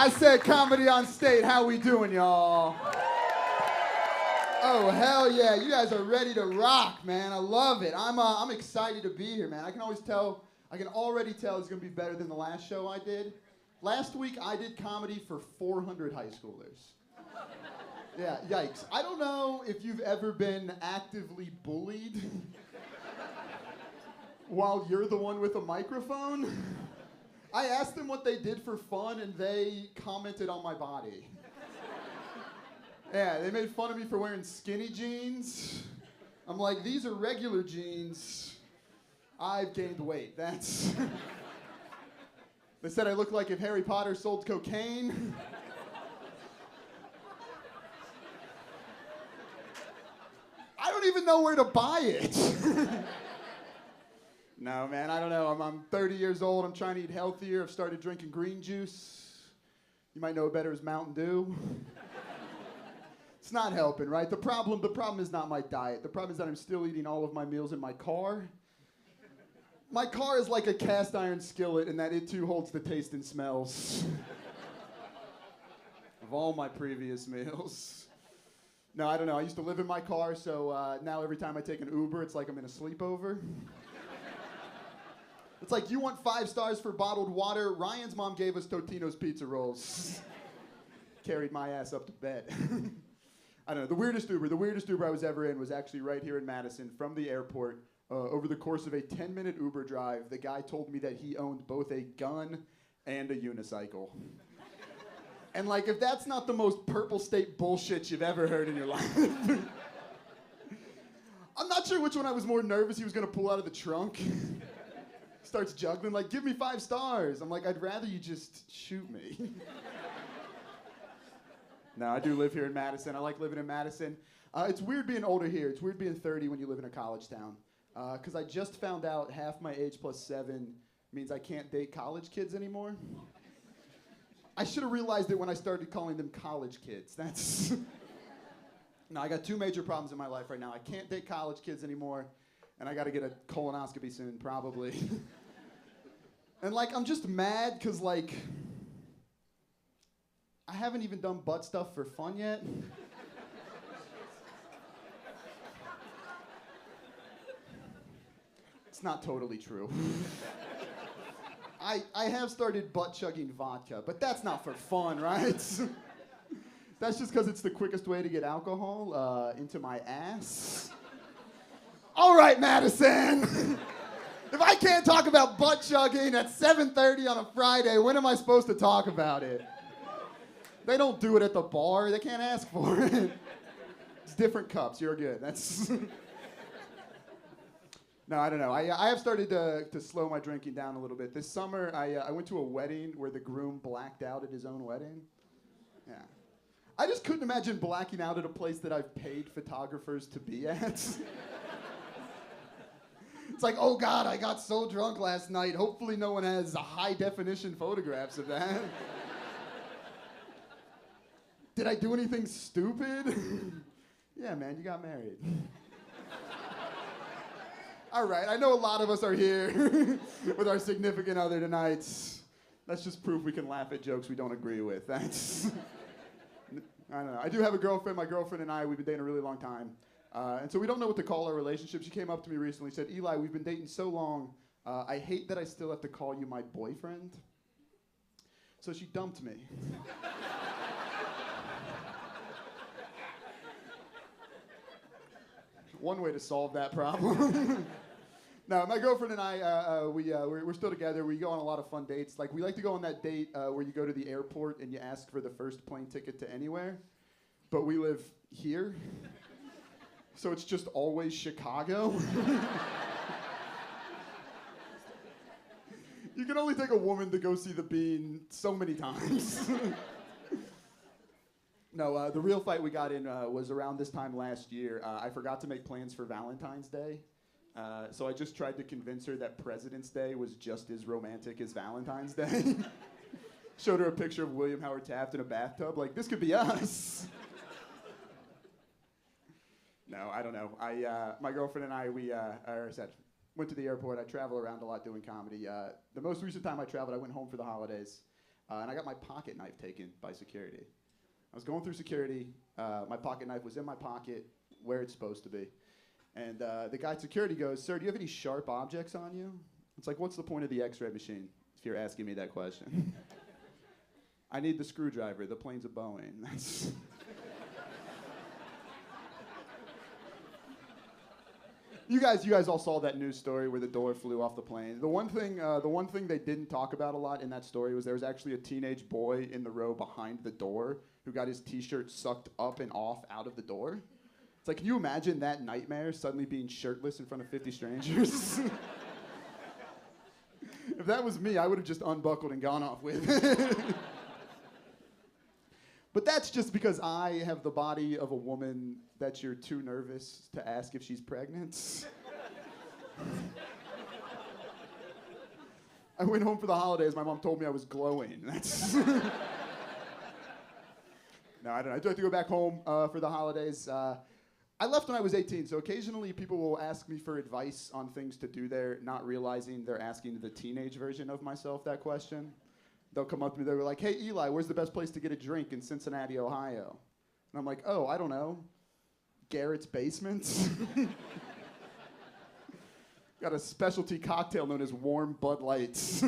I said comedy on state. How we doing, y'all? Oh, hell yeah. You guys are ready to rock, man. I love it. I'm excited to be here, man. I can already tell it's going to be better than the last show I did. Last week, I did comedy for 400 high schoolers. Yeah, yikes. I don't know if you've ever been actively bullied while you're the one with a microphone. I asked them what they did for fun, and they commented on my body. Yeah, they made fun of me for wearing skinny jeans. I'm like, these are regular jeans. I've gained weight. That's... They said I look like if Harry Potter sold cocaine. I don't even know where to buy it. No, man, I don't know. I'm 30 years old. I'm trying to eat healthier. I've started drinking green juice. You might know it better as Mountain Dew. It's not helping, right? The problem is not my diet. The problem is that I'm still eating all of my meals in my car. My car is like a cast iron skillet in that it too holds the taste and smells of all my previous meals. No, I don't know. I used to live in my car, so now every time I take an Uber, it's like I'm in a sleepover. It's like, you want 5 stars for bottled water? Ryan's mom gave us Totino's pizza rolls. Carried my ass up to bed. I don't know, the weirdest Uber I was ever in was actually right here in Madison from the airport. Over the course of a 10-minute Uber drive, the guy told me that he owned both a gun and a unicycle. And like, if that's not the most purple state bullshit you've ever heard in your life. I'm not sure which one I was more nervous he was gonna pull out of the trunk. Starts juggling, like, give me 5 stars. I'm like, I'd rather you just shoot me. No, I do live here in Madison. I like living in Madison. It's weird being older here. It's weird being 30 when you live in a college town. Because I just found out half my age plus 7 means I can't date college kids anymore. I should have realized it when I started calling them college kids. That's... No, I got 2 major problems in my life right now. I can't date college kids anymore, and I got to get a colonoscopy soon, probably. And, like, I'm just mad because, like, I haven't even done butt stuff for fun yet. It's not totally true. I have started butt-chugging vodka, but that's not for fun, right? That's just because it's the quickest way to get alcohol into my ass. All right, Madison. If I can't talk about butt-chugging at 7:30 on a Friday, when am I supposed to talk about it? They don't do it at the bar. They can't ask for it. It's different cups. You're good. That's... No, I don't know. I have started to slow my drinking down a little bit. This summer, I went to a wedding where the groom blacked out at his own wedding. Yeah. I just couldn't imagine blacking out at a place that I've paid photographers to be at. It's like, oh God, I got so drunk last night. Hopefully no one has high-definition photographs of that. Did I do anything stupid? Yeah, man, you got married. All right, I know a lot of us are here with our significant other tonight. That's just proof we can laugh at jokes we don't agree with. That's... I don't know. I do have a girlfriend. My girlfriend and I, we've been dating a really long time. And so we don't know what to call our relationship. She came up to me recently and said, Eli, we've been dating so long, I hate that I still have to call you my boyfriend. So she dumped me. One way to solve that problem. No, my girlfriend and I, we're still together. We go on a lot of fun dates. Like, we like to go on that date where you go to the airport and you ask for the first plane ticket to anywhere. But we live here. So it's just always Chicago. You can only take a woman to go see the Bean so many times. No, the real fight we got in was around this time last year. I forgot to make plans for Valentine's Day. So I just tried to convince her that President's Day was just as romantic as Valentine's Day. Showed her a picture of William Howard Taft in a bathtub, like, this could be us. No, I don't know. My girlfriend and I, went to the airport. I travel around a lot doing comedy. The most recent time I traveled, I went home for the holidays. and I got my pocket knife taken by security. I was going through security. My pocket knife was in my pocket where it's supposed to be. And the guy at security goes, "Sir, do you have any sharp objects on you?" It's like, what's the point of the X-ray machine if you're asking me that question? I need the screwdriver. The plane's a Boeing. That's You guys all saw that news story where the door flew off the plane. The one thing they didn't talk about a lot in that story was there was actually a teenage boy in the row behind the door who got his t-shirt sucked up and off out of the door. It's like, can you imagine that nightmare, suddenly being shirtless in front of 50 strangers? If that was me, I would have just unbuckled and gone off with it. But that's just because I have the body of a woman that you're too nervous to ask if she's pregnant. I went home for the holidays. My mom told me I was glowing. That's No, I don't know. I do have to go back home for the holidays. I left when I was 18, so occasionally people will ask me for advice on things to do there, not realizing they're asking the teenage version of myself that question. They'll come up to me, they'll be like, "Hey, Eli, where's the best place to get a drink in Cincinnati, Ohio?" And I'm like, "Oh, I don't know. Garrett's Basement." Got a specialty cocktail known as Warm Bud Lights.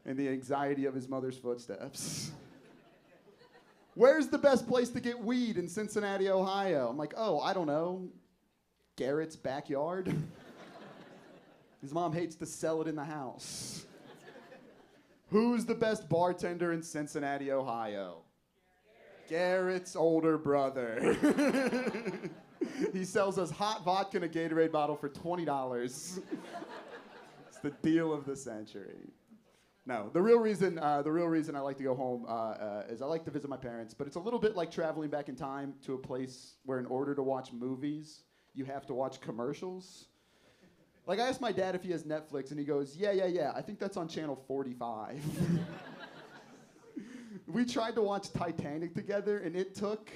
And the anxiety of his mother's footsteps. "Where's the best place to get weed in Cincinnati, Ohio?" I'm like, "Oh, I don't know. Garrett's backyard." His mom hates to sell it in the house. "Who's the best bartender in Cincinnati, Ohio?" Garrett's older brother. He sells us hot vodka in a Gatorade bottle for $20. It's the deal of the century. No, the real reason I like to go home is I like to visit my parents, but it's a little bit like traveling back in time to a place where in order to watch movies, you have to watch commercials. Like, I asked my dad if he has Netflix, and he goes, yeah, I think that's on channel 45. We tried to watch Titanic together, and it took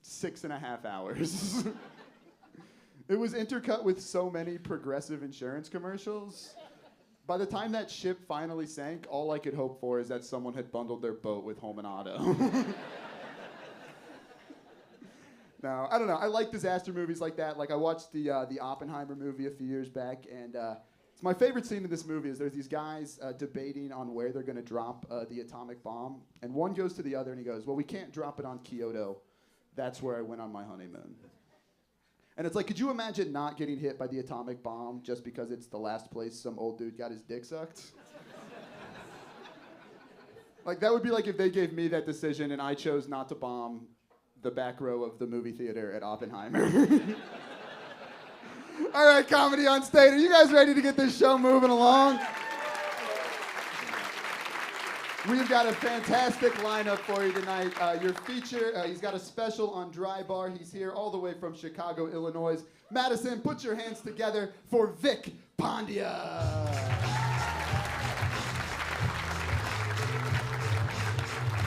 6.5 hours. It was intercut with so many Progressive insurance commercials. By the time that ship finally sank, all I could hope for is that someone had bundled their boat with Home and Auto. No, I don't know. I like disaster movies like that. Like, I watched the Oppenheimer movie a few years back, and it's my favorite scene in this movie is there's these guys debating on where they're going to drop the atomic bomb, and one goes to the other and he goes, "Well, we can't drop it on Kyoto. That's where I went on my honeymoon." And it's like, could you imagine not getting hit by the atomic bomb just because it's the last place some old dude got his dick sucked? Like, that would be like if they gave me that decision and I chose not to bomb the back row of the movie theater at Oppenheimer. All right, comedy on stage. Are you guys ready to get this show moving along? We've got a fantastic lineup for you tonight. Your feature, he's got a special on Dry Bar. He's here all the way from Chicago, Illinois. Madison, put your hands together for Vic Pandya.